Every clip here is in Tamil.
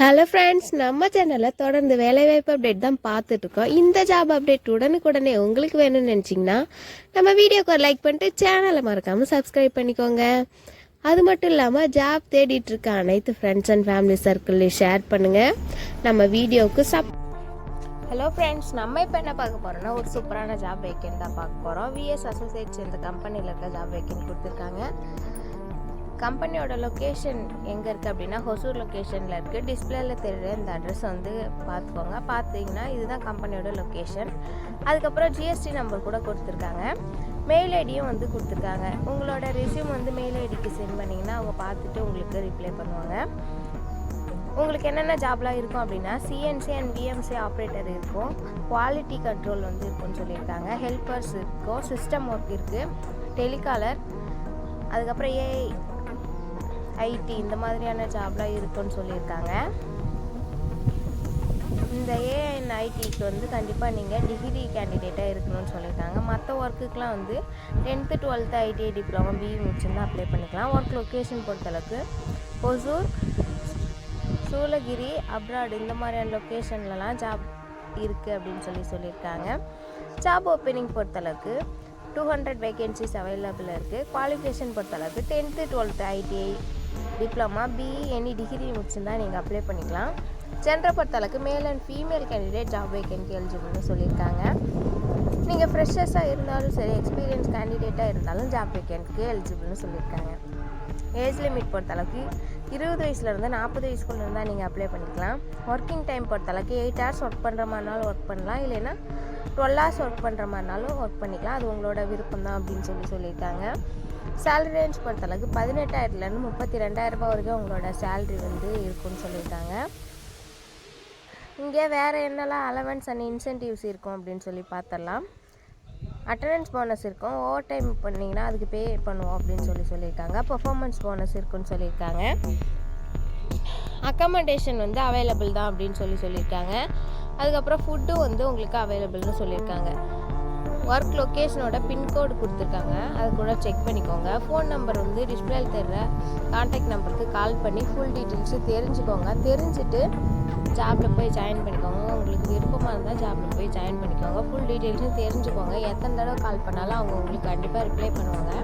ஹலோ ஃப்ரெண்ட்ஸ், நம்ம சேனலில் தொடர்ந்து வேலைவாய்ப்பு அப்டேட் தான் பார்த்துட்ருக்கோம். இந்த ஜாப் அப்டேட் உடனுக்குடனே உங்களுக்கு வேணும்னு நினச்சிங்கன்னா நம்ம வீடியோக்கு ஒரு லைக் பண்ணிட்டு சேனலை மறக்காமல் சப்ஸ்கிரைப் பண்ணிக்கோங்க. அது மட்டும் இல்லாமல் ஜாப் தேடிட்டு இருக்க அனைத்து ஃப்ரெண்ட்ஸ் அண்ட் ஃபேமிலி சர்க்கிள்லையும் ஷேர் பண்ணுங்கள். நம்ம வீடியோவுக்கு ஹலோ ஃப்ரெண்ட்ஸ், நம்ம இப்போ என்ன பார்க்க போகிறோம்னா ஒரு சூப்பரான ஜாப் வேக்கன்ட் தான் பார்க்க போகிறோம். விஎஸ் அசோசியேட்ஸ் இந்த கம்பெனியில் இருக்க ஜாப் வேக்கன்ட் கொடுத்துருக்காங்க. கம்பெனியோட லொக்கேஷன் எங்கே இருக்குது அப்படின்னா ஹொசூர் லொக்கேஷனில் இருக்குது. டிஸ்பிளேயில் தெரியுற இந்த அட்ரஸ் வந்து பார்த்துக்கோங்க. பார்த்தீங்கன்னா இதுதான் கம்பெனியோட லொக்கேஷன். அதுக்கப்புறம் ஜிஎஸ்டி நம்பர் கூட கொடுத்துருக்காங்க. மெயில் ஐடியும் வந்து கொடுத்துருக்காங்க. உங்களோட ரெஸ்யூம் வந்து மெயில் ஐடிக்கு சென்ட் பண்ணிங்கன்னா அவங்க பார்த்துட்டு உங்களுக்கு ரிப்ளை பண்ணுவாங்க. உங்களுக்கு என்னென்ன ஜாப்லாம் இருக்கும் அப்படின்னா சிஎன்சி அண்ட் விஎம்சி ஆப்ரேட்டர் இருக்கும், குவாலிட்டி கண்ட்ரோல் வந்து இருக்குன்னு சொல்லியிருக்காங்க, ஹெல்ப்பர்ஸ் இருக்கும், சிஸ்டம் ஒர்க் இருக்குது, டெலிகாலர், அதுக்கப்புறம் ஏஐ ஐடி இந்த மாதிரியான ஜாப்லாம் இருக்குன்னு சொல்லியிருக்காங்க. இந்த ஏஐ அண்ட் ஐடிக்கு வந்து கண்டிப்பாக நீங்கள் டிகிரி கேண்டிடேட்டாக இருக்கணும்னு சொல்லியிருக்காங்க. மற்ற ஒர்க்குக்கெலாம் வந்து 10th 12th ITI diploma BE முடிச்சுருந்தா அப்ளை பண்ணிக்கலாம். ஒர்க் லொக்கேஷன் பொறுத்தளவுக்கு ஒசூர், சூளகிரி, அப்ராட் இந்த மாதிரியான லொக்கேஷன்லலாம் ஜாப் இருக்குது அப்படின்னு சொல்லியிருக்காங்க. ஜாப் ஓப்பனிங் பொறுத்தளவுக்கு 200 வேகன்சிஸ் அவைலபிள் இருக்குது. குவாலிஃபிகேஷன் பொறுத்தளவுக்கு 10th 12th ITI diploma BE any degree முடிச்சுருந்தா நீங்கள் அப்ளை பண்ணிக்கலாம். ஜெண்டரை பொறுத்தளவுக்கு male and female candidate job vacancy எலிஜிபிள்னு சொல்லியிருக்காங்க. நீங்கள் ஃப்ரெஷர்ஸாக இருந்தாலும் சரி, எக்ஸ்பீரியன்ஸ் கேண்டிடேட்டாக இருந்தாலும் ஜாப் வேகன்ட்க்கு எலிஜிபிள்னு சொல்லியிருக்காங்க. ஏஜ் லிமிட் பொறுத்தளவுக்கு 20 வயசுலேருந்து 40 வயசுக்குள்ளே இருந்தால் நீங்கள் அப்ளை பண்ணிக்கலாம். ஒர்க்கிங் டைம் பொறுத்தளவுக்கு 8 hours ஒர்க் பண்ணுற மாதிரினாலும் ஒர்க் பண்ணலாம், இல்லைன்னா 12 hours ஒர்க் பண்ணுற மாதிரினாலும் ஒர்க் பண்ணிக்கலாம். அது உங்களோட விருப்பம் தான் அப்படின்னு சொல்லியிருக்காங்க. சேலரி ரேஞ்ச் பொறுத்தளவுக்கு 18,000லேருந்து 32,000 வரைக்கும் உங்களோட சேலரி வந்து இருக்குன்னு சொல்லியிருக்காங்க. இங்கே வேறு என்னெல்லாம் அலவன்ஸ் அண்ட் இன்சென்டிவ்ஸ் இருக்கும் அப்படின்னு சொல்லி பார்த்துடலாம். அட்டண்டன்ஸ் போனஸ் இருக்கும், ஓவர் டைம் பண்ணிங்கன்னா அதுக்கு பே பண்ணுவோம் அப்படின்னு சொல்லியிருக்காங்க. பர்ஃபார்மன்ஸ் போனஸ் இருக்குன்னு சொல்லியிருக்காங்க. அக்கமடேஷன் வந்து அவைலபிள் தான் அப்படின்னு சொல்லியிருக்காங்க. அதுக்கப்புறம் ஃபுட்டு வந்து உங்களுக்கு அவைலபிள்னு சொல்லியிருக்காங்க. ஒர்க் லொக்கேஷனோட பின்கோடு கொடுத்துருக்காங்க, அது கூட செக் பண்ணிக்கோங்க. ஃபோன் நம்பர் வந்து டிஸ்பிளேல தர்ற கான்டாக்ட் நம்பருக்கு கால் பண்ணி ஃபுல் டீட்டெயில்ஸு தெரிஞ்சுக்கோங்க. தெரிஞ்சுட்டு ஜாபில் போய் ஜாயின் பண்ணிக்கோங்க. உங்களுக்கு விருப்பமாக இருந்தால் ஜாபில் போய் ஜாயின் பண்ணிக்கோங்க. ஃபுல் டீட்டெயில்ஸும் தெரிஞ்சுக்கோங்க. எத்தனை தடவை கால் பண்ணாலும் அவங்க உங்களுக்கு கண்டிப்பாக ரிப்ளை பண்ணுவாங்க.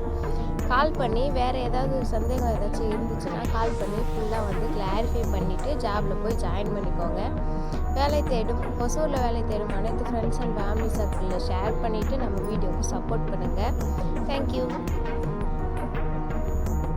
கால் பண்ணி வேறு ஏதாவது சந்தேகம் ஏதாச்சும் இருந்துச்சுன்னா கால் பண்ணி ஃபுல்லாக வந்து கிளாரிஃபை பண்ணிவிட்டு ஜாபில் போய் ஜாயின் பண்ணிக்கோங்க. வேலை தேடும் ஒசூரில் வேலை தேடும் அனைத்து ஃப்ரெண்ட்ஸ் அண்ட் ஃபேமிலி சர்க்கிளில் ஷேர் பண்ணிவிட்டு நம்ம வீடியோவுக்கு சப்போர்ட் பண்ணுங்கள். தேங்க்யூ.